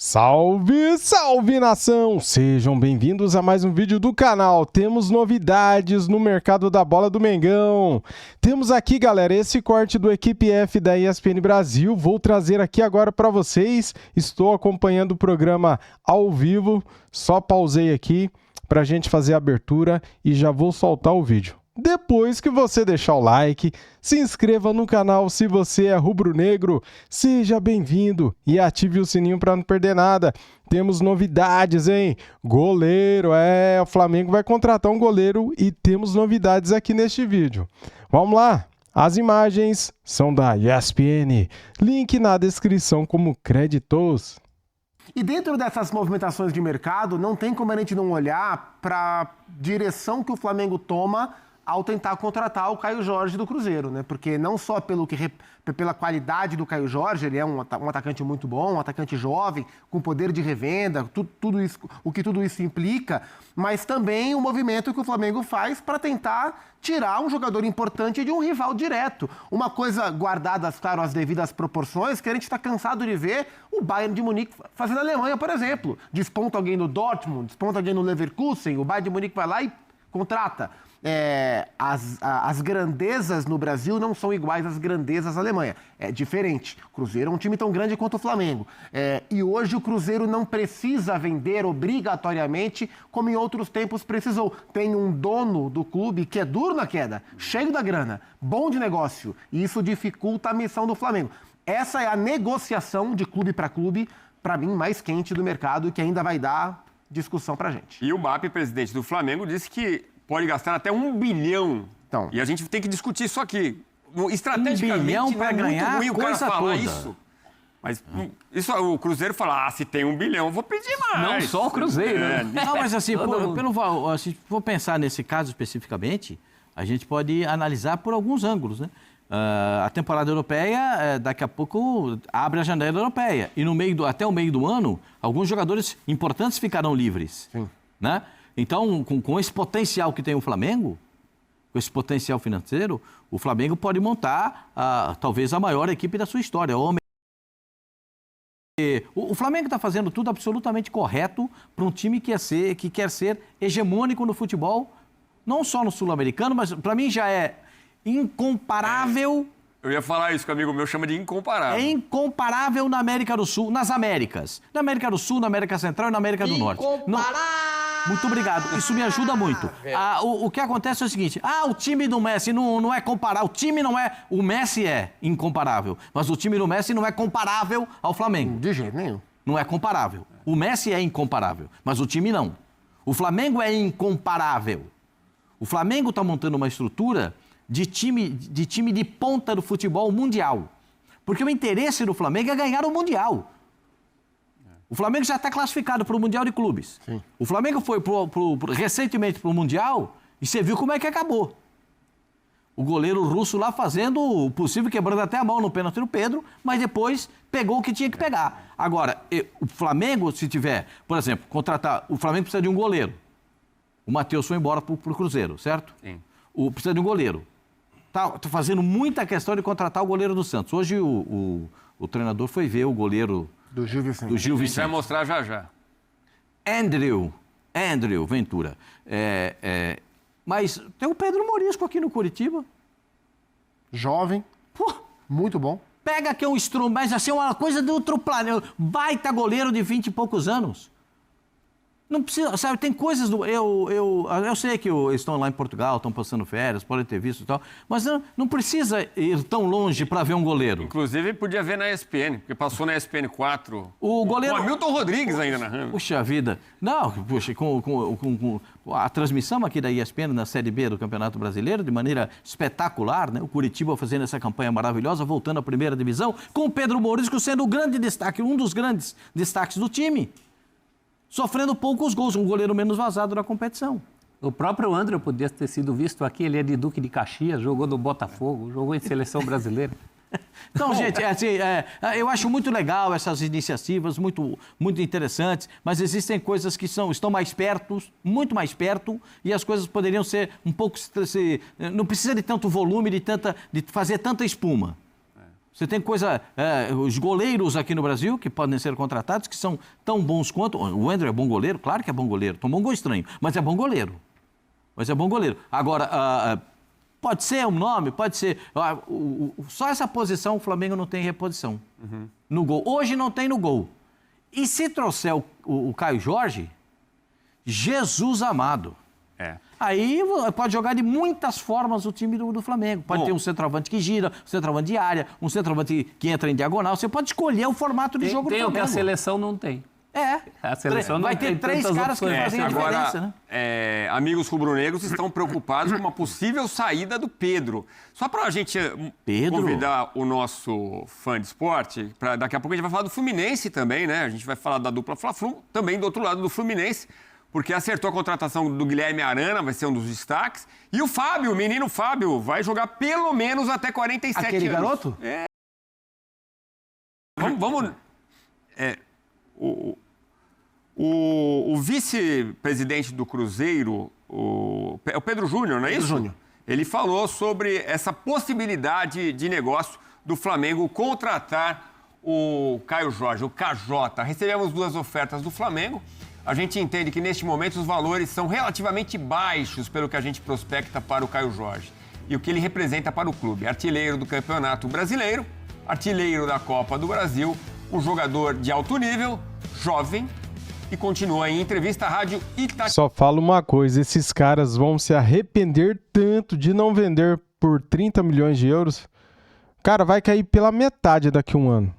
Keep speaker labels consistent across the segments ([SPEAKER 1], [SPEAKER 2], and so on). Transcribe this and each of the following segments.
[SPEAKER 1] Salve, salve nação! Sejam bem-vindos a mais um vídeo do canal. Temos novidades no mercado da bola do Mengão. Temos aqui, galera, esse corte do Equipe F da ESPN Brasil. Vou trazer aqui agora para vocês. Estou acompanhando o programa ao vivo. Só pausei aqui para a gente fazer a abertura e já vou soltar o vídeo. Depois que você deixar o like, se inscreva no canal se você é rubro-negro, seja bem-vindo e ative o sininho para não perder nada. Temos novidades, hein? Goleiro, o Flamengo vai contratar um goleiro e temos novidades aqui neste vídeo. Vamos lá, as imagens são da ESPN, link na descrição como créditos.
[SPEAKER 2] E dentro dessas movimentações de mercado, não tem como a gente não olhar para a direção que o Flamengo toma ao tentar contratar o Caio Jorge do Cruzeiro, né? Porque não só pela qualidade do Caio Jorge, ele é um atacante muito bom, um atacante jovem, com poder de revenda, tudo isso, o que tudo isso implica, mas também o movimento que o Flamengo faz para tentar tirar um jogador importante de um rival direto. Uma coisa guardada, claro, as devidas proporções, que a gente está cansado de ver o Bayern de Munique fazendo a Alemanha, por exemplo. Desponta alguém no Dortmund, desponta alguém no Leverkusen, o Bayern de Munique vai lá e contrata. As grandezas no Brasil não são iguais às grandezas na Alemanha. É diferente. O Cruzeiro é um time tão grande quanto o Flamengo. E hoje o Cruzeiro não precisa vender obrigatoriamente como em outros tempos precisou. Tem um dono do clube que é duro na queda, cheio da grana, bom de negócio. E isso dificulta a missão do Flamengo. Essa é a negociação de clube, para mim, mais quente do mercado e que ainda vai dar discussão pra gente.
[SPEAKER 3] E o BAP, presidente do Flamengo, disse que pode gastar até 1 bilhão.
[SPEAKER 2] Então,
[SPEAKER 3] e a gente tem que discutir isso aqui. Estrategicamente,
[SPEAKER 4] 1 bilhão para ganhar
[SPEAKER 3] ruim o cara
[SPEAKER 4] coisa
[SPEAKER 3] falar
[SPEAKER 4] toda.
[SPEAKER 3] isso. Mas isso, o Cruzeiro fala, se tem 1 bilhão, eu vou pedir mais.
[SPEAKER 4] Não só o Cruzeiro, né?
[SPEAKER 3] Não,
[SPEAKER 4] mas assim, se for pensar nesse caso especificamente, a gente pode analisar por alguns ângulos, né? A temporada europeia, daqui a pouco, abre a janela europeia. E até o meio do ano, alguns jogadores importantes ficarão livres.
[SPEAKER 2] Sim.
[SPEAKER 4] Né? Então, com esse potencial que tem o Flamengo, com esse potencial financeiro, o Flamengo pode montar talvez a maior equipe da sua história. O Flamengo está fazendo tudo absolutamente correto para um time que quer ser hegemônico no futebol, não só no sul-americano, mas para mim já é incomparável.
[SPEAKER 3] Eu ia falar isso que um amigo meu chama de incomparável.
[SPEAKER 4] É incomparável na América do Sul, nas Américas. Na América do Sul, na América Central e na América do Norte. Muito obrigado, isso me ajuda muito. O que acontece é o seguinte, o time do Messi não é comparável, o Messi é incomparável, mas o time do Messi não é comparável ao Flamengo.
[SPEAKER 2] de jeito nenhum.
[SPEAKER 4] Não é comparável. O Messi é incomparável, mas o time não. O Flamengo é incomparável. O Flamengo está montando uma estrutura de time de ponta do futebol mundial. Porque o interesse do Flamengo é ganhar o Mundial. O Flamengo já está classificado para o Mundial de Clubes.
[SPEAKER 2] Sim.
[SPEAKER 4] O Flamengo foi recentemente para o Mundial e você viu como é que acabou. O goleiro russo lá fazendo o possível, quebrando até a mão no pênalti do Pedro, mas depois pegou o que tinha que pegar. Agora, o Flamengo, se tiver, por exemplo, contratar... O Flamengo precisa de um goleiro. O Matheus foi embora para o Cruzeiro, certo?
[SPEAKER 3] Sim.
[SPEAKER 4] Precisa de um goleiro. Tá fazendo muita questão de contratar o goleiro do Santos. Hoje o treinador foi ver o goleiro...
[SPEAKER 2] Do Gil Vicente.
[SPEAKER 4] Do Gil
[SPEAKER 3] A gente
[SPEAKER 4] Vicente.
[SPEAKER 3] vai mostrar já já.
[SPEAKER 4] Andrew Ventura. Mas tem o Pedro Morisco aqui no Curitiba.
[SPEAKER 2] Jovem,
[SPEAKER 4] Pô,
[SPEAKER 2] muito bom.
[SPEAKER 4] pega aqui um instrumento, mas assim, uma coisa do outro planeta. Baita goleiro de 20 e poucos anos. Não precisa, sabe, tem coisas do... Eu sei que eles estão lá em Portugal, estão passando férias, podem ter visto e tal, mas não precisa ir tão longe para ver um goleiro.
[SPEAKER 3] Inclusive, podia ver na ESPN, porque passou na ESPN 4.
[SPEAKER 4] O goleiro...
[SPEAKER 3] O Hamilton Rodrigues ainda narrando.
[SPEAKER 4] Puxa vida. Não, puxa, com a transmissão aqui da ESPN na Série B do Campeonato Brasileiro, de maneira espetacular, né? O Curitiba fazendo essa campanha maravilhosa, voltando à primeira divisão, com o Pedro Morisco sendo o grande destaque, um dos grandes destaques do time. Sofrendo poucos gols, um goleiro menos vazado na competição.
[SPEAKER 5] O próprio André podia ter sido visto aqui, ele é de Duque de Caxias, jogou no Botafogo, jogou em seleção brasileira.
[SPEAKER 4] Então, gente, eu acho muito legal essas iniciativas, muito, muito interessantes, mas existem coisas que estão mais perto, muito mais perto, e as coisas poderiam ser um pouco... Não precisa de tanto volume, de fazer tanta espuma. Você tem os goleiros aqui no Brasil, que podem ser contratados, que são tão bons quanto... O André é bom goleiro? Claro que é bom goleiro. Tomou um gol estranho, mas é bom goleiro. Agora, pode ser um nome, pode ser... Só essa posição o Flamengo não tem reposição no gol. Hoje não tem no gol. E se trouxer o Caio Jorge, Jesus amado. Aí pode jogar de muitas formas o time do Flamengo. Pode ter um centroavante que gira, um centroavante de área, um centroavante que entra em diagonal. Você pode escolher o formato de jogo do Flamengo.
[SPEAKER 5] Tem o que a seleção não tem. A seleção não
[SPEAKER 4] vai ter 3 caras que fazem a diferença, né?
[SPEAKER 3] Amigos rubro-negros estão preocupados com uma possível saída do Pedro. Só para a gente convidar o nosso fã de esporte, daqui a pouco a gente vai falar do Fluminense também, né? A gente vai falar da dupla Fla-Flu, também do outro lado do Fluminense, porque acertou a contratação do Guilherme Arana, vai ser um dos destaques. E o Fábio, o menino Fábio, vai jogar pelo menos até 47
[SPEAKER 2] Aquele
[SPEAKER 3] anos.
[SPEAKER 2] garoto?
[SPEAKER 3] Vamos... O vice-presidente do Cruzeiro, o Pedro Júnior, não é isso?
[SPEAKER 2] Pedro Júnior.
[SPEAKER 3] Ele falou sobre essa possibilidade de negócio do Flamengo contratar o Caio Jorge, o KJ. Recebemos 2 ofertas do Flamengo. A gente entende que, neste momento, os valores são relativamente baixos pelo que a gente prospecta para o Caio Jorge. E o que ele representa para o clube. Artilheiro do Campeonato Brasileiro, artilheiro da Copa do Brasil, um jogador de alto nível, jovem, e continua em entrevista à rádio Itatiaia.
[SPEAKER 1] Só falo uma coisa, esses caras vão se arrepender tanto de não vender por 30 milhões de euros. Cara, vai cair pela metade daqui a um ano.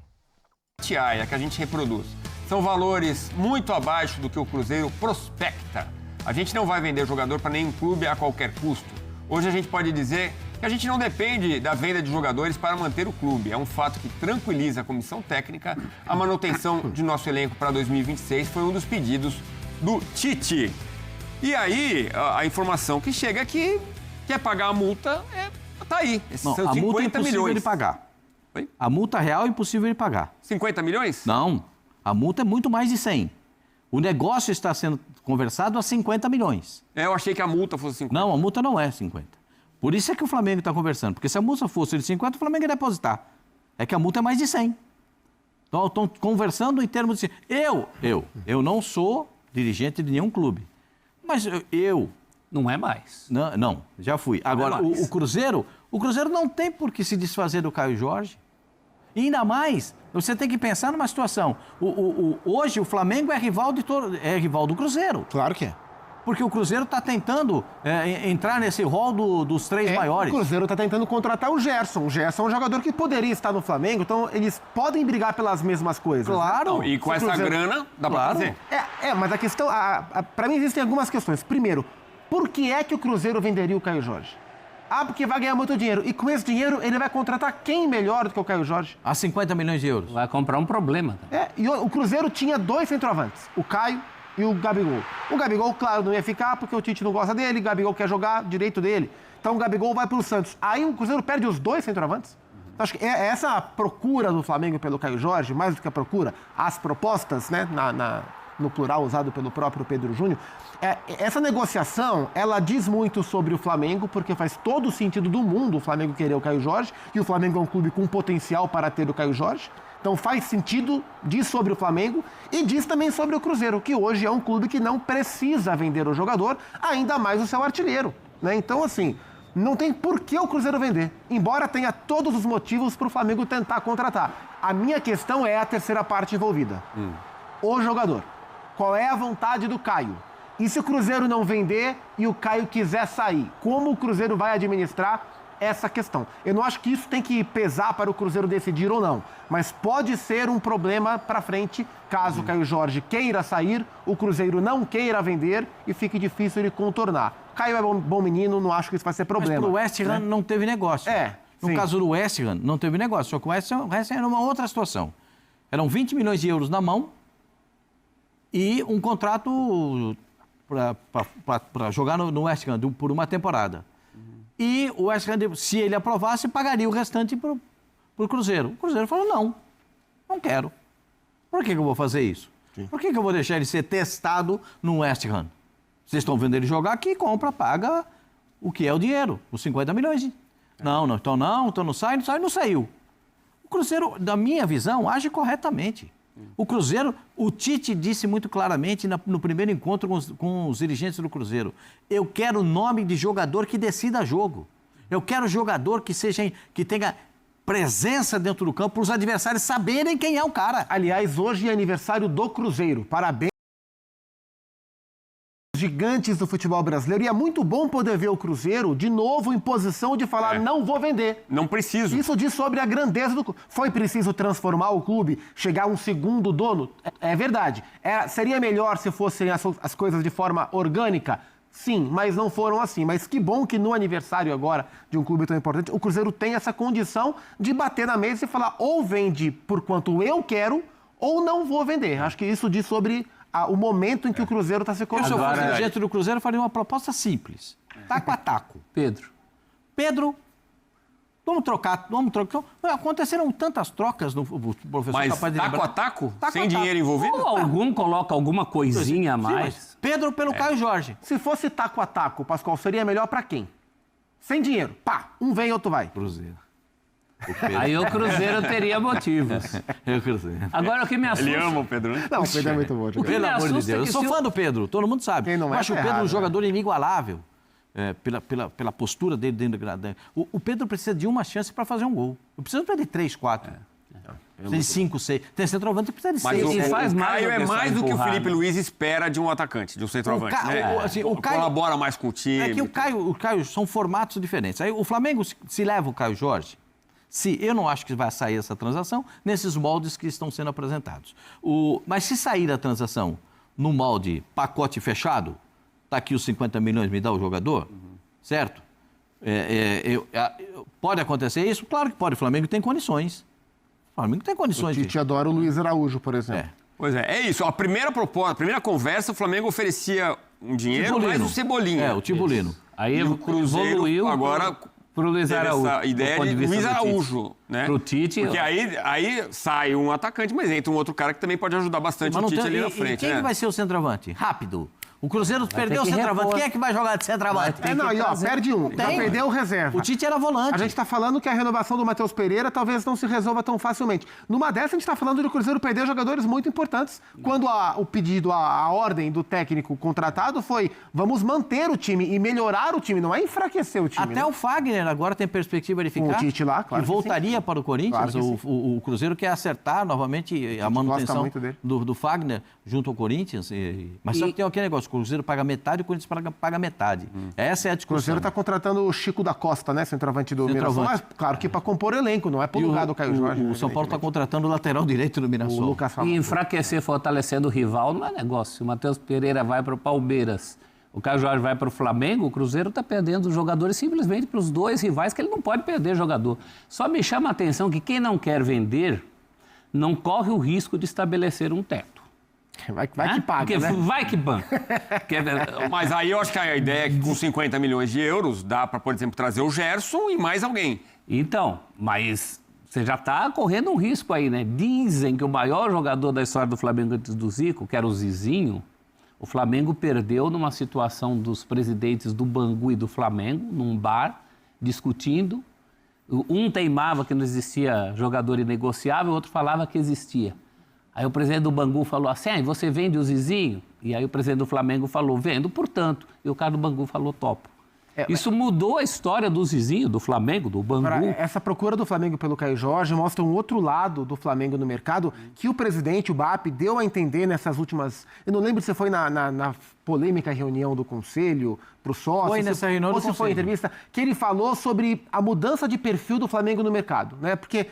[SPEAKER 3] Que a gente reproduz. São valores muito abaixo do que o Cruzeiro prospecta. A gente não vai vender jogador para nenhum clube a qualquer custo. Hoje a gente pode dizer que a gente não depende da venda de jogadores para manter o clube. É um fato que tranquiliza a comissão técnica. A manutenção de nosso elenco para 2026 foi um dos pedidos do Tite. E aí, a informação que chega é que quer pagar a multa, tá aí. Esses são
[SPEAKER 4] a
[SPEAKER 3] 50
[SPEAKER 4] multa é impossível
[SPEAKER 3] milhões.
[SPEAKER 4] de pagar.
[SPEAKER 3] Oi?
[SPEAKER 4] A multa real é impossível de pagar.
[SPEAKER 3] 50 milhões?
[SPEAKER 4] Não, a multa é muito mais de 100. O negócio está sendo conversado a 50 milhões.
[SPEAKER 3] Eu achei que a multa fosse 50.
[SPEAKER 4] Não, a multa não é 50. Por isso é que o Flamengo está conversando. Porque se a multa fosse de 50, o Flamengo ia depositar. É que a multa é mais de 100. Então, estão conversando em termos de... Eu não sou dirigente de nenhum clube. Mas eu...
[SPEAKER 5] Não é mais.
[SPEAKER 4] Não, já fui. Agora, o Cruzeiro não tem por que se desfazer do Caio Jorge. E ainda mais, você tem que pensar numa situação. Hoje o Flamengo é rival do Cruzeiro.
[SPEAKER 2] Claro que é.
[SPEAKER 4] Porque o Cruzeiro está tentando entrar nesse rol dos 3 maiores.
[SPEAKER 2] O Cruzeiro está tentando contratar o Gerson. O Gerson é um jogador que poderia estar no Flamengo, então eles podem brigar pelas mesmas coisas.
[SPEAKER 4] Claro.
[SPEAKER 3] E com essa grana, dá pra fazer.
[SPEAKER 2] Mas a questão... Para mim existem algumas questões. Primeiro, por que é que o Cruzeiro venderia o Caio Jorge? Porque vai ganhar muito dinheiro. E com esse dinheiro, ele vai contratar quem melhor do que o Caio Jorge?
[SPEAKER 4] A 50 milhões de euros.
[SPEAKER 5] Vai comprar um problema.
[SPEAKER 2] E o Cruzeiro tinha 2 centroavantes, o Caio e o Gabigol. O Gabigol, claro, não ia ficar porque o Tite não gosta dele, o Gabigol quer jogar direito dele. Então o Gabigol vai para o Santos. Aí o Cruzeiro perde os 2 centroavantes. Então, acho que essa procura do Flamengo pelo Caio Jorge, mais do que a procura, as propostas, né, no plural usado pelo próprio Pedro Júnior, essa negociação, ela diz muito sobre o Flamengo, porque faz todo o sentido do mundo o Flamengo querer o Caio Jorge, e o Flamengo é um clube com potencial para ter o Caio Jorge. Então faz sentido, diz sobre o Flamengo e diz também sobre o Cruzeiro, que hoje é um clube que não precisa vender o jogador, ainda mais o seu artilheiro, né? Então, assim, não tem por que o Cruzeiro vender, embora tenha todos os motivos para o Flamengo tentar contratar. A minha questão é a terceira parte envolvida. O jogador. Qual é a vontade do Caio? E se o Cruzeiro não vender e o Caio quiser sair? Como o Cruzeiro vai administrar essa questão? Eu não acho que isso tem que pesar para o Cruzeiro decidir ou não, mas pode ser um problema para frente, caso o Caio Jorge queira sair, o Cruzeiro não queira vender e fique difícil de contornar. Caio é bom menino, não acho que isso vai ser problema.
[SPEAKER 4] Mas para o West Ham não teve negócio. No caso do West Ham, não teve negócio, só que o West Ham era uma outra situação. Eram 20 milhões de euros na mão e um contrato para jogar no West Ham por uma temporada. E o West Ham, se ele aprovasse, pagaria o restante para o Cruzeiro. O Cruzeiro falou, não quero. Por que eu vou fazer isso? Sim. Por que eu vou deixar ele ser testado no West Ham? Vocês estão vendo ele jogar aqui, compra, paga o que é o dinheiro, os 50 milhões. Então não sai, não saiu. O Cruzeiro, na minha visão, age corretamente. O Cruzeiro, o Tite disse muito claramente no primeiro encontro com os dirigentes do Cruzeiro: eu quero nome de jogador que decida jogo. Eu quero jogador que tenha presença dentro do campo para os adversários saberem quem é o cara.
[SPEAKER 2] Aliás, hoje é aniversário do Cruzeiro. Parabéns. Gigantes do futebol brasileiro, e é muito bom poder ver o Cruzeiro de novo em posição de falar, não vou vender.
[SPEAKER 3] Não preciso.
[SPEAKER 2] Isso diz sobre a grandeza do clube. Foi preciso transformar o clube, chegar a um segundo dono? É verdade. Seria melhor se fossem as coisas de forma orgânica? Sim, mas não foram assim. Mas que bom que no aniversário agora de um clube tão importante, o Cruzeiro tem essa condição de bater na mesa e falar, ou vende por quanto eu quero, ou não vou vender. Acho que isso diz sobre o momento em que o Cruzeiro está se colocando.
[SPEAKER 4] Se eu fosse dirigente do Cruzeiro, eu faria uma proposta simples. Taco a taco. Pedro, vamos trocar. Aconteceram tantas trocas no professor.
[SPEAKER 3] Mas taco a taco? Sem dinheiro envolvido?
[SPEAKER 5] Ou algum coloca alguma coisinha a mais.
[SPEAKER 4] Pedro pelo Caio Jorge.
[SPEAKER 2] Se fosse taco a taco, Pascoal, seria melhor para quem? Sem dinheiro. Pá, um vem, outro vai.
[SPEAKER 4] Cruzeiro.
[SPEAKER 5] Aí o Cruzeiro teria motivos. Agora o que me assusta...
[SPEAKER 3] Ele ama o Pedro, né?
[SPEAKER 2] Não, o Pedro é muito bom.
[SPEAKER 4] Pelo amor de Deus. Eu sou fã do Pedro, todo mundo sabe.
[SPEAKER 2] Quem não é,
[SPEAKER 4] eu acho o
[SPEAKER 2] tá
[SPEAKER 4] Pedro
[SPEAKER 2] errado,
[SPEAKER 4] um jogador inigualável. Pela postura dele dentro da grada. O Pedro precisa de uma chance para fazer um gol. Não precisa de 3, 4. Tem 5, 6. Tem centroavante que precisa de 6.
[SPEAKER 3] Mas
[SPEAKER 5] faz
[SPEAKER 3] o
[SPEAKER 5] mais
[SPEAKER 3] Caio
[SPEAKER 5] do que
[SPEAKER 3] é
[SPEAKER 5] só
[SPEAKER 3] mais do que o
[SPEAKER 5] empurrar,
[SPEAKER 3] Felipe
[SPEAKER 5] né?
[SPEAKER 3] Luiz espera de um atacante, de um centroavante.
[SPEAKER 4] O Caio
[SPEAKER 3] colabora mais com o time.
[SPEAKER 4] É que o Caio são formatos diferentes. Aí o Flamengo, se leva o Caio Jorge, eu não acho que vai sair essa transação nesses moldes que estão sendo apresentados. Mas se sair a transação no molde pacote fechado, tá aqui os 50 milhões, me dá o jogador, certo? Pode acontecer isso? Claro que pode. O Flamengo tem condições. O Flamengo tem condições.
[SPEAKER 2] O Tite adora o Luiz Araújo, por exemplo.
[SPEAKER 3] Pois é isso. A primeira proposta, a primeira conversa, o Flamengo oferecia um dinheiro, mais o Cebolinha.
[SPEAKER 4] O Tibulino.
[SPEAKER 5] Aí
[SPEAKER 3] E o Cruzeiro
[SPEAKER 5] evoluiu
[SPEAKER 3] agora
[SPEAKER 5] pro Luiz
[SPEAKER 3] teve
[SPEAKER 5] Araújo.
[SPEAKER 3] essa ideia de Luiz Araújo, né?
[SPEAKER 5] Pro Tite...
[SPEAKER 3] Porque aí sai um atacante, mas entra um outro cara que também pode ajudar bastante o Tite ali na frente,
[SPEAKER 4] quem
[SPEAKER 3] né?
[SPEAKER 4] que vai ser o centroavante? Rápido. O Cruzeiro perdeu o centroavante.
[SPEAKER 5] repor.
[SPEAKER 4] Quem é que vai jogar de centroavante?
[SPEAKER 2] Perde um. Já perdeu o reserva.
[SPEAKER 4] O Tite era volante.
[SPEAKER 2] A gente está falando que a renovação do Matheus Pereira talvez não se resolva tão facilmente. Numa dessa, a gente está falando de o Cruzeiro perder jogadores muito importantes. Quando o pedido, a ordem do técnico contratado foi vamos manter o time e melhorar o time, não é enfraquecer o time.
[SPEAKER 4] Até
[SPEAKER 2] né?
[SPEAKER 4] o Fagner agora tem perspectiva de ficar.
[SPEAKER 2] Com o Tite lá, claro
[SPEAKER 4] E
[SPEAKER 2] que
[SPEAKER 4] voltaria para o Corinthians.
[SPEAKER 2] Claro que
[SPEAKER 4] O Cruzeiro quer acertar novamente a manutenção
[SPEAKER 2] muito dele.
[SPEAKER 4] do Fagner junto ao Corinthians. Mas só que tem aquele negócio, o Cruzeiro paga metade e o Corinthians paga metade. Essa é a
[SPEAKER 2] O
[SPEAKER 4] discussão.
[SPEAKER 2] Cruzeiro está contratando o Chico da Costa, né? Centroavante do Mirassol. Mas, claro que para compor elenco, não é para o lugar do Caio Jorge.
[SPEAKER 4] O São Paulo está contratando o lateral direito do
[SPEAKER 2] O
[SPEAKER 4] Mirassol.
[SPEAKER 2] Lucas Fala.
[SPEAKER 5] E enfraquecer fortalecendo o rival não é negócio. Se o Matheus Pereira vai para o Palmeiras, o Caio Jorge vai para o Flamengo, o Cruzeiro está perdendo jogadores simplesmente para os dois rivais, que ele não pode perder jogador. Só me chama a atenção que quem não quer vender não corre o risco de estabelecer um teto.
[SPEAKER 2] Vai que paga,
[SPEAKER 5] Porque
[SPEAKER 2] né?
[SPEAKER 5] vai que banca.
[SPEAKER 3] Mas aí eu acho que a ideia é que com 50 milhões de euros dá para, por exemplo, trazer o Gerson e mais alguém.
[SPEAKER 5] Então, mas você já está correndo um risco aí, né? Dizem que o maior jogador da história do Flamengo antes do Zico, que era o Zizinho, o Flamengo perdeu numa situação dos presidentes do Bangu e do Flamengo, num bar, discutindo. Um teimava que não existia jogador inegociável, o outro falava que existia. Aí o presidente do Bangu falou assim, você vende o Zizinho? E aí o presidente do Flamengo falou, vendo, portanto. E o cara do Bangu falou, topo. Isso mudou a história do Zizinho, do Flamengo, do Bangu.
[SPEAKER 2] Essa procura do Flamengo pelo Caio Jorge mostra um outro lado do Flamengo no mercado que o presidente, o BAP, deu a entender nessas últimas... Eu não lembro se foi na polêmica reunião do Conselho para o sócio.
[SPEAKER 4] Foi nessa reunião do
[SPEAKER 2] Conselho. Ou se foi entrevista, que ele falou sobre a mudança de perfil do Flamengo no mercado, né? Porque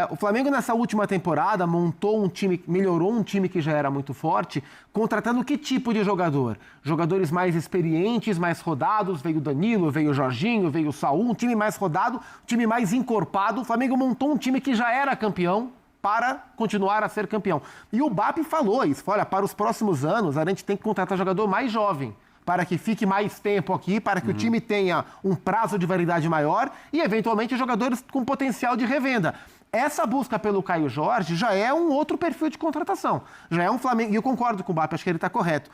[SPEAKER 2] o Flamengo nessa última temporada montou um time, melhorou um time que já era muito forte, contratando que tipo de jogador? Jogadores mais experientes, mais rodados, veio o Danilo, veio o Jorginho, veio o Saúl, um time mais rodado, um time mais encorpado. O Flamengo montou um time que já era campeão para continuar a ser campeão. E o BAP falou isso, olha, para os próximos anos a gente tem que contratar jogador mais jovem, para que fique mais tempo aqui, para que o time tenha um prazo de validade maior e, eventualmente, jogadores com potencial de revenda. Essa busca pelo Caio Jorge já é um outro perfil de contratação. Já é um Flamengo, e eu concordo com o Bap, acho que ele está correto.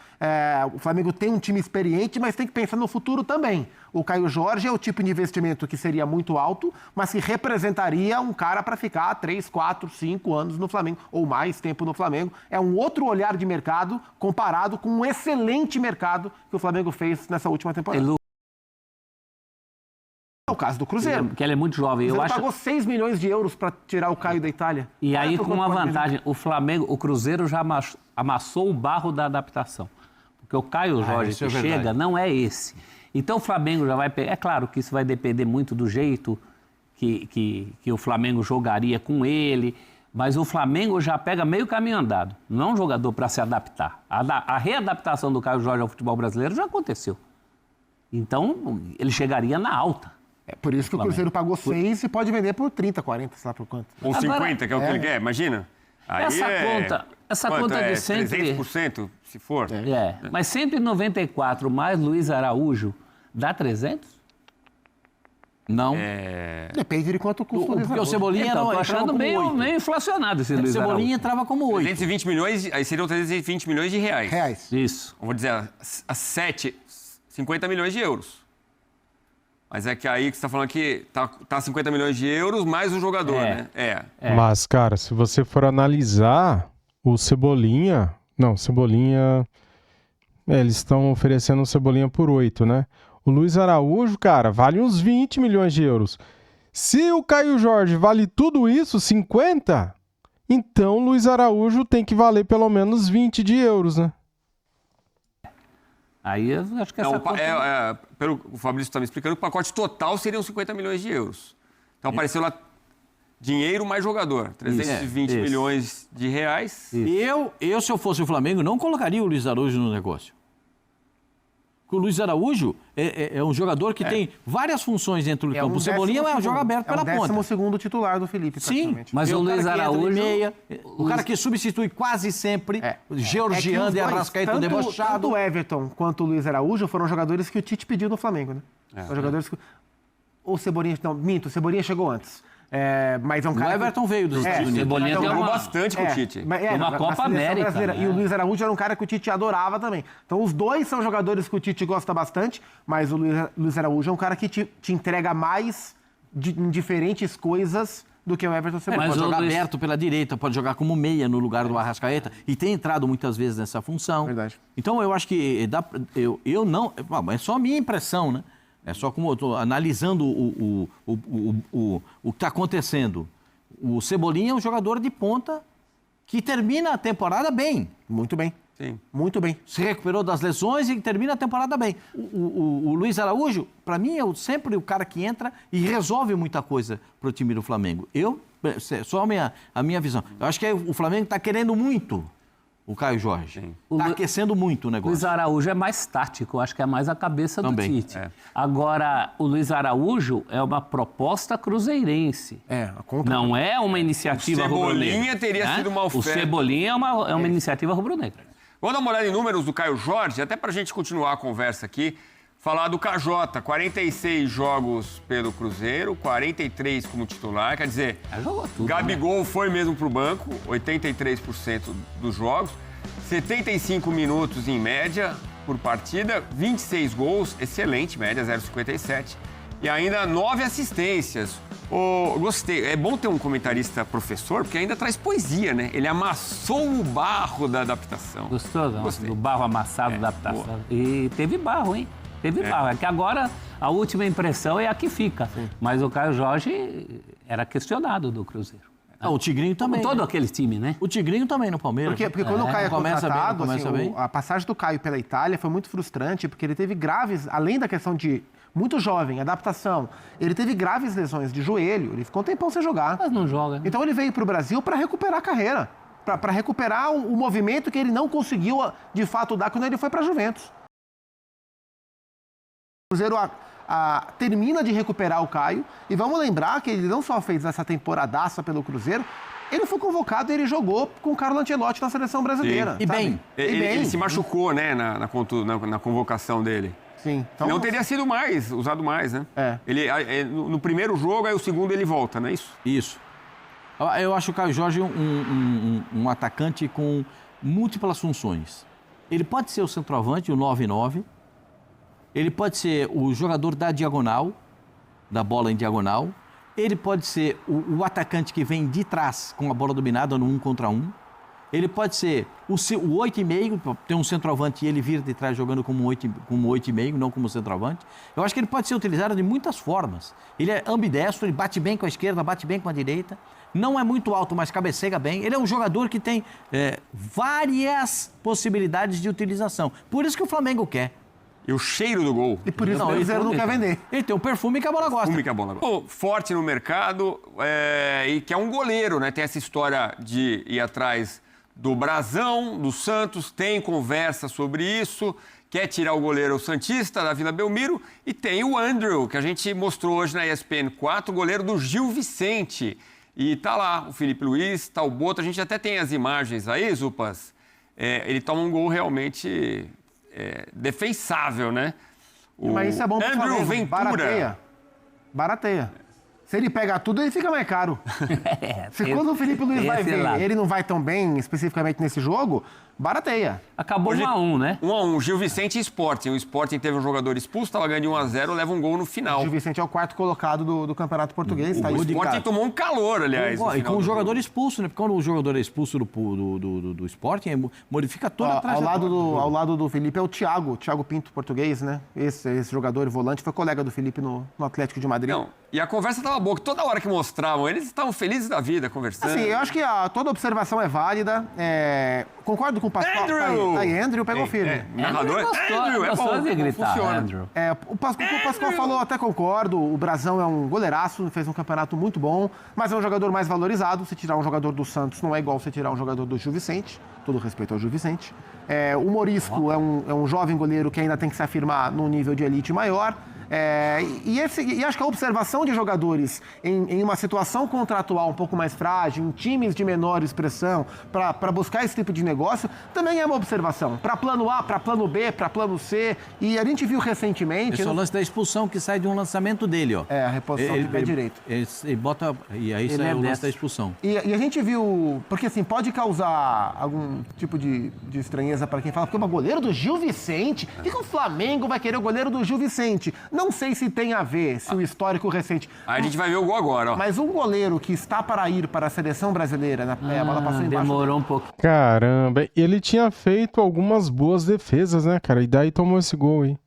[SPEAKER 2] O Flamengo tem um time experiente, mas tem que pensar no futuro também. O Caio Jorge é o tipo de investimento que seria muito alto, mas que representaria um cara para ficar 3, 4, 5 anos no Flamengo, ou mais tempo no Flamengo. É um outro olhar de mercado comparado com um excelente mercado que o Flamengo fez nessa última temporada. É o caso do Cruzeiro.
[SPEAKER 5] Que ele é muito jovem.
[SPEAKER 2] O Cruzeiro pagou 6 milhões de euros para tirar o Caio da Itália.
[SPEAKER 5] E aí, com uma vantagem, o Cruzeiro já amassou o barro da adaptação. Porque o Caio Jorge que chega não é esse. Então o Flamengo já vai pegar. É claro que isso vai depender muito do jeito que o Flamengo jogaria com ele. Mas o Flamengo já pega meio caminho andado. Não é um jogador para se adaptar. A readaptação do Caio Jorge ao futebol brasileiro já aconteceu. Então ele chegaria na alta.
[SPEAKER 2] É por isso que o Cruzeiro pagou 6 e pode vender por 30, 40, sei lá por quanto.
[SPEAKER 3] Ou 50, que é o que ele quer, imagina. Aí
[SPEAKER 5] essa conta de
[SPEAKER 3] 300%, se for.
[SPEAKER 5] Mas 194 mais Luiz Araújo dá 300?
[SPEAKER 4] Não.
[SPEAKER 2] Depende de quanto custa o Luiz
[SPEAKER 4] Porque o
[SPEAKER 2] Araújo.
[SPEAKER 4] Cebolinha
[SPEAKER 5] Então, tô achando meio inflacionado esse Luiz Araújo.
[SPEAKER 4] Cebolinha entrava como 8.
[SPEAKER 3] 320 milhões, aí seriam 320 milhões de reais.
[SPEAKER 5] Isso.
[SPEAKER 3] Vamos dizer, a 50 milhões de euros. Mas é que aí que você está falando que tá 50 milhões de euros mais o jogador, né?
[SPEAKER 1] Mas, cara, se você for analisar o Cebolinha... Não, Cebolinha... eles estão oferecendo o Cebolinha por 8, né? O Luiz Araújo, cara, vale uns 20 milhões de euros. Se o Caio Jorge vale tudo isso, 50, então o Luiz Araújo tem que valer pelo menos 20 de euros, né?
[SPEAKER 5] Aí eu acho que essa conta...
[SPEAKER 3] Pelo que o Fabrício está me explicando, o pacote total seriam 50 milhões de euros. Então apareceu lá dinheiro mais jogador, 320 milhões de reais.
[SPEAKER 4] Eu, se eu fosse o Flamengo, não colocaria o Luiz Araújo no negócio. Porque o Luiz Araújo é um jogador que tem várias funções dentro do campo. O Cebolinha é um jogo aberto pela ponta.
[SPEAKER 2] É o 12º titular do Felipe,
[SPEAKER 4] Sim,
[SPEAKER 5] mas o Luiz Araújo...
[SPEAKER 4] Meia, o cara que substitui quase sempre, Georgiano e Arrascaeta debochado.
[SPEAKER 2] Tanto o Everton quanto o Luiz Araújo foram jogadores que o Tite pediu no Flamengo, né? São jogadores que... O Cebolinha... Não, minto, o Cebolinha chegou antes. Mas é um cara...
[SPEAKER 4] O Everton veio dos Estados Unidos.
[SPEAKER 5] O Cebolinha
[SPEAKER 3] jogou bastante com o Tite.
[SPEAKER 5] Uma Copa América.
[SPEAKER 2] E o Luiz Araújo era um cara que o Tite adorava também. Então os dois são jogadores que o Tite gosta bastante, mas o Luiz Araújo é um cara que te entrega mais em diferentes coisas do que o Everton Cebolinha.
[SPEAKER 4] Pode jogar aberto pela direita, pode jogar como meia no lugar do Arrascaeta e tem entrado muitas vezes nessa função.
[SPEAKER 2] Verdade.
[SPEAKER 4] Então eu acho que eu não... É só a minha impressão, né? É só como eu estou analisando o que está acontecendo. O Cebolinha é um jogador de ponta que termina a temporada bem.
[SPEAKER 2] Muito bem.
[SPEAKER 3] Sim.
[SPEAKER 2] Muito bem.
[SPEAKER 4] Se recuperou das lesões e termina a temporada bem. O Luiz Araújo, para mim, é sempre o cara que entra e resolve muita coisa para o time do Flamengo. Só a minha visão. Eu acho que o Flamengo está querendo muito o Caio Jorge. Está aquecendo muito o negócio.
[SPEAKER 5] O Luiz Araújo é mais tático, acho que é mais a cabeça do Tite. Agora, o Luiz Araújo é uma proposta cruzeirense. Não é uma iniciativa rubro-negra.
[SPEAKER 3] O Cebolinha teria sido uma oferta.
[SPEAKER 5] O Cebolinha é uma iniciativa rubro-negra.
[SPEAKER 3] Vamos dar uma olhada em números do Caio Jorge, até para a gente continuar a conversa aqui. Falar do KJ, 46 jogos pelo Cruzeiro, 43 como titular, quer dizer, Gabigol foi mesmo para o banco, 83% dos jogos, 75 minutos em média por partida, 26 gols, excelente, média 0,57, e ainda 9 assistências. Gostei, é bom ter um comentarista professor, porque ainda traz poesia, né? Ele amassou o barro da adaptação.
[SPEAKER 5] Gostou?
[SPEAKER 3] Gostei.
[SPEAKER 5] Do barro amassado da adaptação. Boa. E teve barro, hein? Teve barro. É que agora a última impressão é a que fica. Sim. Mas o Caio Jorge era questionado do Cruzeiro.
[SPEAKER 4] O Tigrinho também.
[SPEAKER 5] Todo aquele time, né?
[SPEAKER 4] O Tigrinho também no Palmeiras.
[SPEAKER 2] Porque quando o Caio é contratado, a passagem do Caio pela Itália foi muito frustrante, porque ele teve graves, além da questão de muito jovem, adaptação, ele teve graves lesões de joelho, ele ficou um tempão sem jogar.
[SPEAKER 5] Mas não joga. Né?
[SPEAKER 2] Então ele veio para o Brasil para recuperar a carreira, para recuperar o movimento que ele não conseguiu, de fato, dar quando ele foi para a Juventus. O Cruzeiro termina de recuperar o Caio, e vamos lembrar que ele não só fez essa temporadaça pelo Cruzeiro, ele foi convocado e ele jogou com o Carlo Ancelotti na seleção brasileira.
[SPEAKER 4] E bem.
[SPEAKER 3] Ele se machucou, né, na convocação dele.
[SPEAKER 2] Sim. Então,
[SPEAKER 3] não teria sido usado mais, né? Ele, no primeiro jogo, aí o segundo ele volta, não é isso?
[SPEAKER 4] Isso. Eu acho o Caio Jorge um atacante com múltiplas funções. Ele pode ser o centroavante, o 9-9. Ele pode ser o jogador da diagonal, da bola em diagonal. Ele pode ser o atacante que vem de trás com a bola dominada no 1 contra 1. Ele pode ser o 8,5, tem um centroavante e ele vira de trás jogando como 8,5, não como centroavante. Eu acho que ele pode ser utilizado de muitas formas. Ele é ambidestro, ele bate bem com a esquerda, bate bem com a direita. Não é muito alto, mas cabeceia bem. Ele é um jogador que tem várias possibilidades de utilização. Por isso que o Flamengo quer.
[SPEAKER 3] E o cheiro do gol.
[SPEAKER 2] E por isso o Cruzeiro não quer vender.
[SPEAKER 4] Ele tem o perfume que a bola gosta.
[SPEAKER 3] Perfume que a bola gosta. Forte no mercado e que é um goleiro, né? Tem essa história de ir atrás do Brazão, do Santos, tem conversa sobre isso, quer tirar o goleiro santista da Vila Belmiro, e tem o Andrew, que a gente mostrou hoje na ESPN 4, goleiro do Gil Vicente. E tá lá o Felipe Luiz, tá o Boto, a gente até tem as imagens aí, Zupas. Ele toma um gol realmente defensável, né?
[SPEAKER 2] Mas isso é bom pro
[SPEAKER 3] Andrew
[SPEAKER 2] Flamengo.
[SPEAKER 3] Ventura.
[SPEAKER 2] Barateia. Se ele pegar tudo, ele fica mais caro. Se quando o Felipe Luiz vai ver, ele não vai tão bem especificamente nesse jogo, barateia.
[SPEAKER 5] Acabou 1-1, né?
[SPEAKER 3] 1-1, Gil Vicente e Sporting. O Sporting teve um jogador expulso, estava ganhando de 1-0, leva um gol no final.
[SPEAKER 2] O Gil Vicente é o 4º colocado do Campeonato Português.
[SPEAKER 3] O Sporting tomou um calor, aliás.
[SPEAKER 4] E com o jogador expulso, né? Porque quando o jogador é expulso do Sporting, modifica toda a trajetória.
[SPEAKER 2] Ao lado do Felipe é o Thiago Pinto, português, né? Esse jogador e volante foi colega do Felipe no Atlético de Madrid.
[SPEAKER 3] Não, e a conversa estava boa, que toda hora que mostravam, eles estavam felizes da vida conversando.
[SPEAKER 2] Assim, eu acho que toda observação é válida. Concordo com o Pascoal.
[SPEAKER 3] Andrew!
[SPEAKER 2] Tá aí, Andrew pegou firme.
[SPEAKER 3] Narrador, Andrew, é
[SPEAKER 5] gostou
[SPEAKER 3] bom,
[SPEAKER 5] de gritar,
[SPEAKER 3] funciona.
[SPEAKER 5] Andrew.
[SPEAKER 2] O Pascoal falou, até concordo, o Brazão é um goleiraço, fez um campeonato muito bom, mas é um jogador mais valorizado. Se tirar um jogador do Santos, não é igual você tirar um jogador do Gil Vicente, todo respeito ao Gil Vicente. O Morisco é um jovem goleiro que ainda tem que se afirmar num nível de elite maior. E acho que a observação de jogadores em uma situação contratual um pouco mais frágil, em times de menor expressão, para buscar esse tipo de negócio, também é uma observação. Para plano A, para plano B, para plano C. E a gente viu recentemente...
[SPEAKER 4] Esse é o lance da expulsão que sai de um lançamento dele, ó.
[SPEAKER 2] A reposição de pé direito.
[SPEAKER 4] E aí sai o lance da expulsão.
[SPEAKER 2] E a gente viu... Porque assim, pode causar algum tipo de estranheza para quem fala, porque o goleiro do Gil Vicente... Por que o Flamengo vai querer o goleiro do Gil Vicente? Não sei se tem a ver, se o histórico recente...
[SPEAKER 3] Aí a gente vai ver o gol agora, ó.
[SPEAKER 2] Mas um goleiro que está para ir para a seleção brasileira, a bola passou embaixo...
[SPEAKER 5] Demorou um pouco.
[SPEAKER 1] Caramba, ele tinha feito algumas boas defesas, né, cara? E daí tomou esse gol aí.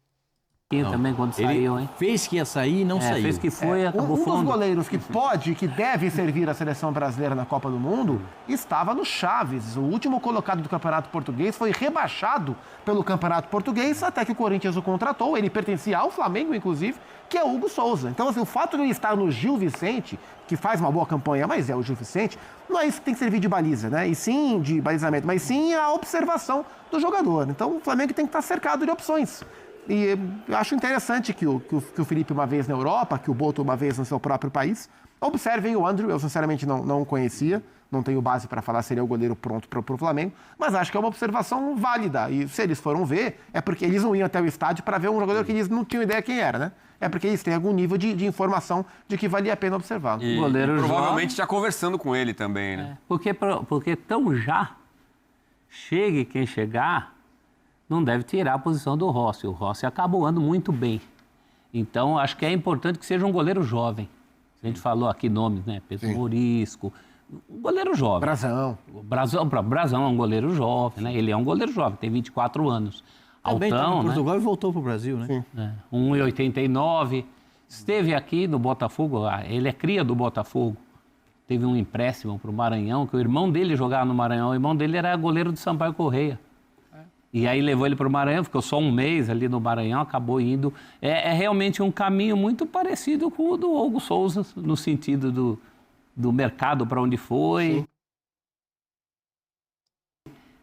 [SPEAKER 5] Também quando saiu, hein?
[SPEAKER 4] Fez que ia sair e não saiu.
[SPEAKER 5] Fez que foi, acabou
[SPEAKER 2] Um dos
[SPEAKER 5] fundo.
[SPEAKER 2] goleiros que deve servir a seleção brasileira na Copa do Mundo, estava no Chaves. O último colocado do Campeonato Português foi rebaixado pelo Campeonato Português até que o Corinthians o contratou. Ele pertencia ao Flamengo, inclusive, que é o Hugo Souza. Então, assim, o fato de ele estar no Gil Vicente, que faz uma boa campanha, mas é o Gil Vicente, não é isso que tem que servir de baliza, né? E sim de balizamento, mas sim a observação do jogador. Então, o Flamengo tem que estar cercado de opções. E eu acho interessante que o Felipe uma vez na Europa, que o Boto uma vez no seu próprio país. Observem o Andrew, eu sinceramente não o conhecia, não tenho base para falar se ele é o goleiro pronto para o Flamengo, mas acho que é uma observação válida. E se eles foram ver, é porque eles não iam até o estádio para ver um jogador que eles não tinham ideia quem era, né? É porque eles têm algum nível de informação de que valia a pena observá-lo.
[SPEAKER 3] E
[SPEAKER 5] Goleiro
[SPEAKER 3] provavelmente já conversando com ele também, né?
[SPEAKER 5] Porque tão já, chegue quem chegar, não deve tirar a posição do Rossi. O Rossi acabou andando muito bem. Então, acho que é importante que seja um goleiro jovem. A gente falou aqui nomes, né? Pedro Morisco. Um goleiro jovem.
[SPEAKER 2] Brazão.
[SPEAKER 5] Brazão é um goleiro jovem, né? Ele é um goleiro jovem, tem 24 anos.
[SPEAKER 4] Também estava
[SPEAKER 5] Altão,
[SPEAKER 4] em Portugal
[SPEAKER 5] né?
[SPEAKER 4] e voltou para o Brasil, né?
[SPEAKER 5] 1,89. Esteve aqui no Botafogo, ele é cria do Botafogo. Teve um empréstimo para o Maranhão, que o irmão dele jogava no Maranhão. O irmão dele era goleiro do Sampaio Corrêa. E aí levou ele para o Maranhão, ficou só um mês ali no Maranhão, acabou indo. É realmente um caminho muito parecido com o do Hugo Souza, no sentido do mercado para onde foi. Sim.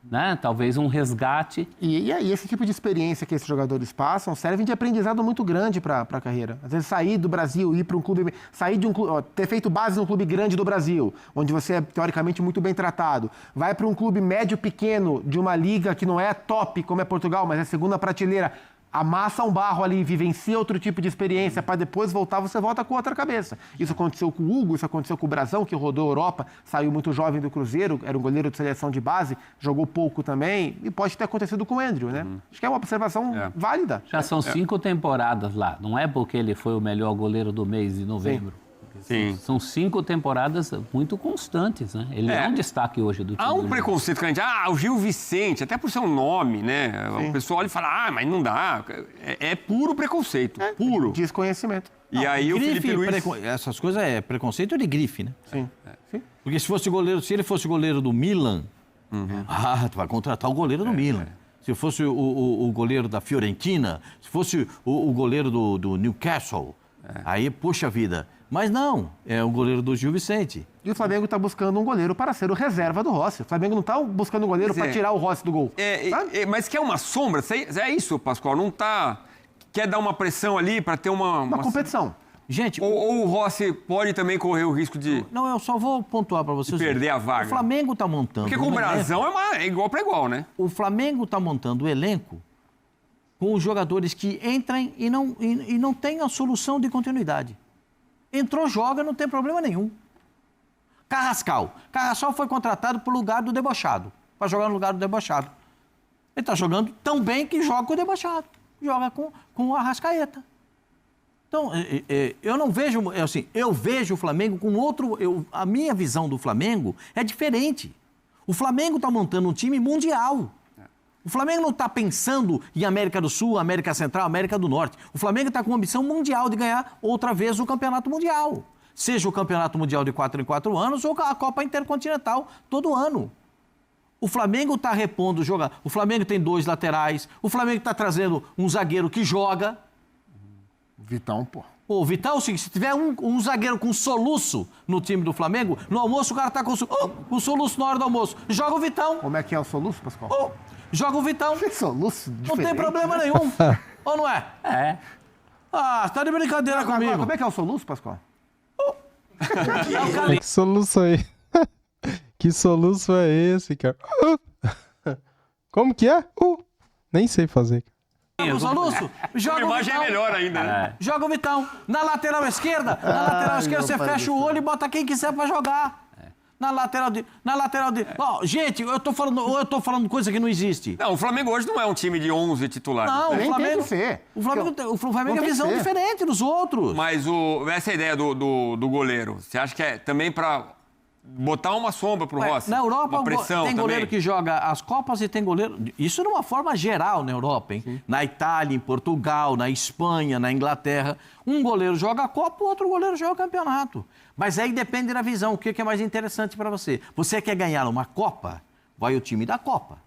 [SPEAKER 5] Né? Talvez um resgate.
[SPEAKER 2] E esse tipo de experiência que esses jogadores passam serve de aprendizado muito grande para a carreira. Às vezes sair do Brasil, ir para um clube, sair de um clube, ter feito base num clube grande do Brasil, onde você é teoricamente muito bem tratado, vai para um clube médio pequeno de uma liga que não é top, como é Portugal, mas é segunda prateleira. amassa um barro ali, vivencia outro tipo de experiência para depois voltar, você volta com outra cabeça. Isso aconteceu com o Hugo, isso aconteceu com o Brazão, que rodou a Europa, saiu muito jovem do Cruzeiro, era um goleiro de seleção de base, jogou pouco também, e pode ter acontecido com o Andrew, né? Acho que é uma observação válida.
[SPEAKER 5] Já são 5 temporadas lá. Não é porque ele foi o melhor goleiro do mês de novembro.
[SPEAKER 3] Sim.
[SPEAKER 5] São 5 temporadas muito constantes, né? Ele é um destaque hoje do time.
[SPEAKER 3] Há um preconceito que a gente... o Gil Vicente, até por ser um nome, né? O pessoal olha e fala, mas não dá. É puro preconceito, puro.
[SPEAKER 2] Desconhecimento.
[SPEAKER 3] E aí o Felipe Luiz...
[SPEAKER 4] Essas coisas é preconceito de grife, né?
[SPEAKER 2] Sim.
[SPEAKER 4] Porque se ele fosse goleiro do Milan, tu vai contratar o goleiro do Milan. Se fosse o goleiro da Fiorentina, se fosse o goleiro do Newcastle, aí, poxa vida. Mas não, é o goleiro do Gil Vicente.
[SPEAKER 2] E o Flamengo está buscando um goleiro para ser o reserva do Rossi. O Flamengo não está buscando um goleiro para tirar o Rossi do gol.
[SPEAKER 3] Mas quer uma sombra? É isso, Pascoal? Não tá... Quer dar uma pressão ali para ter uma
[SPEAKER 2] competição.
[SPEAKER 4] Gente...
[SPEAKER 3] Ou o Rossi pode também correr o risco de...
[SPEAKER 4] Não, eu só vou pontuar para vocês.
[SPEAKER 3] Perder a vaga.
[SPEAKER 4] O Flamengo está montando...
[SPEAKER 3] Porque com o Brasão é igual para igual, né?
[SPEAKER 4] O Flamengo está montando o elenco com os jogadores que entram e não tem a solução de continuidade. Entrou, joga, não tem problema nenhum. Carrascal foi contratado para o lugar do debochado, para jogar no lugar do debochado. Ele está jogando tão bem que joga com o debochado, joga com o Arrascaeta. Então, eu não vejo, assim, eu vejo o Flamengo com outro... a minha visão do Flamengo é diferente. O Flamengo está montando um time mundial. O Flamengo não está pensando em América do Sul, América Central, América do Norte. O Flamengo está com a ambição mundial de ganhar outra vez o Campeonato Mundial. Seja o Campeonato Mundial de 4 em 4 anos ou a Copa Intercontinental todo ano. O Flamengo está repondo jogar. O Flamengo tem 2 laterais. O Flamengo está trazendo um zagueiro que joga.
[SPEAKER 2] Vitão, pô.
[SPEAKER 4] O Vitão, se tiver um zagueiro com soluço no time do Flamengo, no almoço o cara está com soluço na hora do almoço. Joga o Vitão.
[SPEAKER 2] Como é que é o soluço, Pascoal?
[SPEAKER 4] Joga o Vitão.
[SPEAKER 2] Que soluço diferente.
[SPEAKER 4] Não tem problema nenhum. Ou não é?
[SPEAKER 5] É.
[SPEAKER 4] Tá de brincadeira comigo.
[SPEAKER 2] Como é que é o soluço, Pascoal?
[SPEAKER 1] Que soluço aí? Que soluço é esse, cara? Como que é? Nem sei fazer.
[SPEAKER 4] O soluço? Joga
[SPEAKER 3] A
[SPEAKER 4] o
[SPEAKER 3] imagem
[SPEAKER 4] Vitão.
[SPEAKER 3] é melhor ainda, né?
[SPEAKER 4] Joga o Vitão. Na lateral esquerda, você fecha o olho e bota quem quiser pra jogar. Na lateral de... Gente, eu tô falando coisa que não existe.
[SPEAKER 3] Não, o Flamengo hoje não é um time de 11 titulares.
[SPEAKER 4] Não,
[SPEAKER 2] Nem
[SPEAKER 4] o Flamengo...
[SPEAKER 2] tem que ser.
[SPEAKER 4] O Flamengo é visão diferente dos outros.
[SPEAKER 3] Mas essa ideia do goleiro, você acha que é também para botar uma sombra pro Rossi?
[SPEAKER 4] Na Europa
[SPEAKER 3] uma pressão
[SPEAKER 4] tem goleiro
[SPEAKER 3] também?
[SPEAKER 4] que joga as Copas e tem goleiro... Isso de uma forma geral na Europa, hein? Sim. Na Itália, em Portugal, na Espanha, na Inglaterra. Um goleiro joga a Copa, o outro goleiro joga o campeonato. Mas aí depende da visão. O que é mais interessante para você? Você quer ganhar uma Copa? Vai o time da Copa.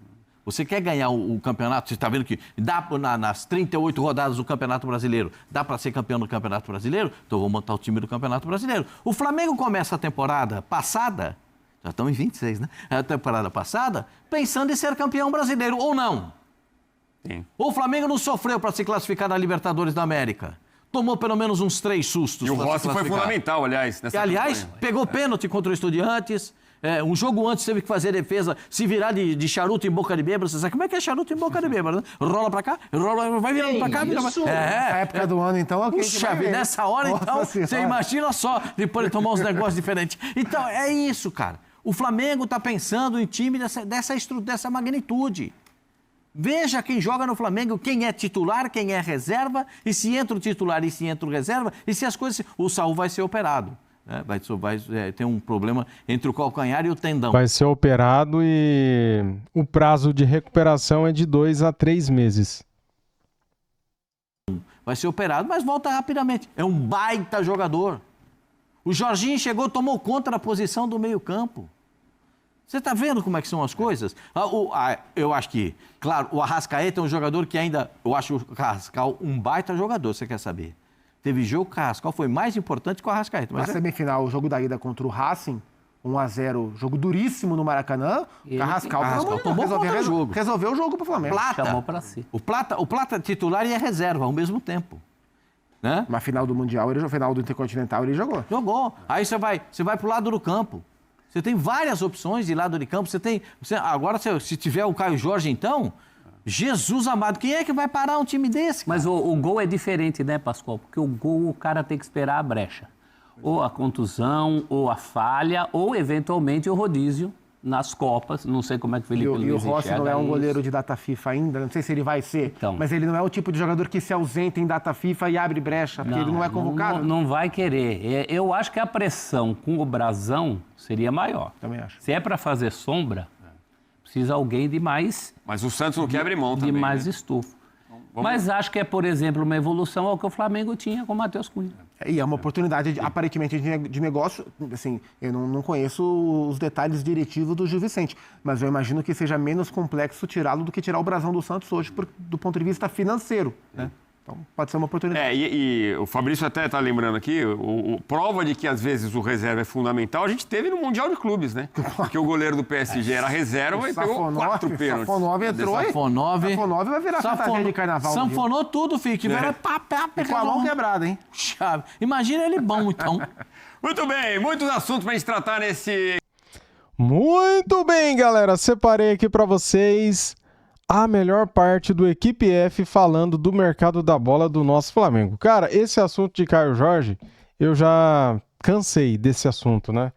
[SPEAKER 4] Você quer ganhar o campeonato? Você está vendo que dá nas 38 rodadas do Campeonato Brasileiro, dá para ser campeão do Campeonato Brasileiro? Então vou montar o time do Campeonato Brasileiro. O Flamengo começa a temporada passada, já estamos em 26, né? A temporada passada, pensando em ser campeão brasileiro, ou não?
[SPEAKER 3] Sim.
[SPEAKER 4] O Flamengo não sofreu para se classificar na Libertadores da América. Tomou pelo menos uns 3 sustos.
[SPEAKER 3] E o Rossi foi fundamental, aliás, nessa campanha.
[SPEAKER 4] Pegou pênalti contra o Estudiantes. Um jogo antes teve que fazer defesa, se virar de charuto em boca de bêbado. Você sabe como é que é charuto em boca de bêbado, né? Rola pra cá, vai virando pra cá, vira pra cá.
[SPEAKER 2] Nessa época do ano, então, ok.
[SPEAKER 4] Puxa vida, nessa hora, então, você imagina só, depois de tomar uns negócios diferentes. Então, é isso, cara. O Flamengo tá pensando em time dessa magnitude. Veja quem joga no Flamengo, quem é titular, quem é reserva, e se entra o titular e se entra o reserva, e se as coisas... O Saúl vai ser operado. Vai ter um problema entre o calcanhar e o tendão.
[SPEAKER 1] Vai ser operado e o prazo de recuperação é de 2 a 3 meses.
[SPEAKER 4] Vai ser operado, mas volta rapidamente. É um baita jogador. O Jorginho chegou, tomou conta da posição do meio-campo. Você está vendo como é que são as coisas? Eu acho que, claro, o Arrascaeta é um jogador que ainda... Eu acho o Carrascal um baita jogador, você quer saber? Teve jogo que o Carrascal foi mais importante que o Arrascaeta.
[SPEAKER 2] Na semifinal, o jogo da ida contra o Racing, 1-0, jogo duríssimo no Maracanã. Carrascal
[SPEAKER 4] tomou conta do jogo.
[SPEAKER 2] Resolveu o jogo pro Flamengo.
[SPEAKER 5] Chamou para si.
[SPEAKER 4] O Plata titular e é reserva ao mesmo tempo. Né?
[SPEAKER 2] Na final do Mundial, final do Intercontinental, ele jogou.
[SPEAKER 4] Jogou. Aí você vai pro lado do campo. Você tem várias opções de lado de campo. Agora, se tiver o Caio Jorge, então, Jesus amado, quem é que vai parar um time desse?
[SPEAKER 5] Mas o gol é diferente, né, Pascoal? Porque o gol o cara tem que esperar a brecha. Ou a contusão, ou a falha, ou eventualmente o rodízio nas Copas. Não sei como é que o Felipe Luiz
[SPEAKER 2] E o Rossi não é um
[SPEAKER 5] isso.
[SPEAKER 2] goleiro de data FIFA ainda, não sei se ele vai ser,
[SPEAKER 5] Então.
[SPEAKER 2] mas ele não é o tipo de jogador que se ausenta em data FIFA e abre brecha, porque ele não é convocado.
[SPEAKER 5] Não vai querer. Eu acho que a pressão com o brasão seria maior.
[SPEAKER 2] Também acho.
[SPEAKER 5] Se é para fazer sombra, precisa alguém de mais,
[SPEAKER 3] Mas o Santos não quer abrir mão também.
[SPEAKER 5] de mais
[SPEAKER 3] né?
[SPEAKER 5] estufo. Mas acho que é, por exemplo, uma evolução ao que o Flamengo tinha com o Matheus Cunha.
[SPEAKER 2] E é uma oportunidade, aparentemente, de negócio. Assim, eu não conheço os detalhes diretivos do Gil Vicente, mas eu imagino que seja menos complexo tirá-lo do que tirar o brasão do Santos hoje, do ponto de vista financeiro, né? Então, pode ser uma oportunidade.
[SPEAKER 3] E o Fabrício até está lembrando aqui, prova de que às vezes o reserva é fundamental, a gente teve no Mundial de Clubes, né? Porque o goleiro do PSG era reserva e pegou 4 pênaltis.
[SPEAKER 2] Safonov entrou e... Safonov vai virar fantasia de carnaval.
[SPEAKER 4] Sanfonou tudo, filho. Que era papel,
[SPEAKER 2] E com a mão quebrada, hein?
[SPEAKER 4] chave. Imagina ele bom, então.
[SPEAKER 3] Muito bem, muitos assuntos para a gente tratar nesse...
[SPEAKER 1] Muito bem, galera. Separei aqui para vocês a melhor parte do Equipe F falando do mercado da bola do nosso Flamengo. Cara, esse assunto de Caio Jorge, eu já cansei desse assunto, né?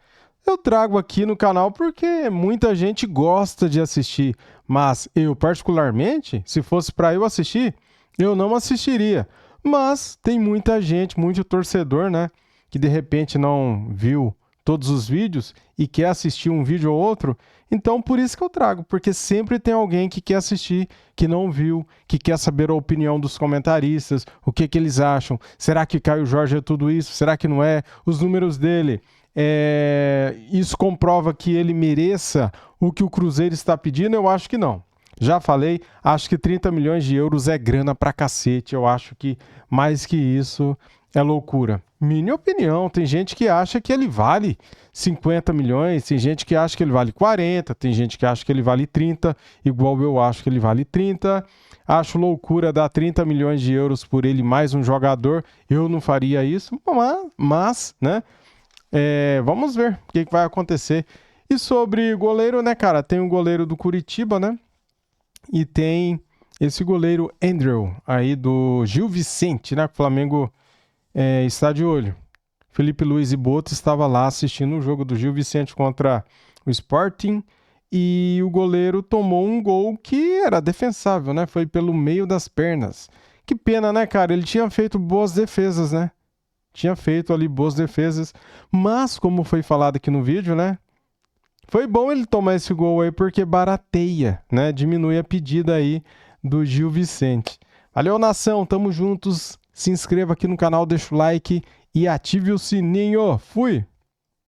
[SPEAKER 1] Eu trago aqui no canal porque muita gente gosta de assistir, mas eu particularmente, se fosse para eu assistir, eu não assistiria. Mas tem muita gente, muito torcedor, né, que de repente não viu todos os vídeos e quer assistir um vídeo ou outro, então por isso que eu trago, porque sempre tem alguém que quer assistir, que não viu, que quer saber a opinião dos comentaristas, o que eles acham, será que Caio Jorge é tudo isso, será que não é, os números dele, isso comprova que ele mereça o que o Cruzeiro está pedindo? Eu acho que não. Já falei, acho que 30 milhões de euros é grana pra cacete, eu acho que mais que isso é loucura. Minha opinião, tem gente que acha que ele vale 50 milhões, tem gente que acha que ele vale 40, tem gente que acha que ele vale 30, igual eu acho que ele vale 30. Acho loucura dar 30 milhões de euros por ele mais um jogador, eu não faria isso, mas né, vamos ver o que vai acontecer. E sobre goleiro, né, cara, tem o goleiro do Curitiba, né, e tem esse goleiro Andrew aí do Gil Vicente, né, que o Flamengo... está de olho. Felipe Luiz e Boto estava lá assistindo o jogo do Gil Vicente contra o Sporting e o goleiro tomou um gol que era defensável, né? Foi pelo meio das pernas. Que pena, né, cara? Ele tinha feito boas defesas, né? Tinha feito ali boas defesas, mas como foi falado aqui no vídeo, né? Foi bom ele tomar esse gol aí porque barateia, né? Diminui a pedida aí do Gil Vicente. Valeu, nação, tamo juntos. Se inscreva aqui no canal, deixa o like e ative o sininho. Fui!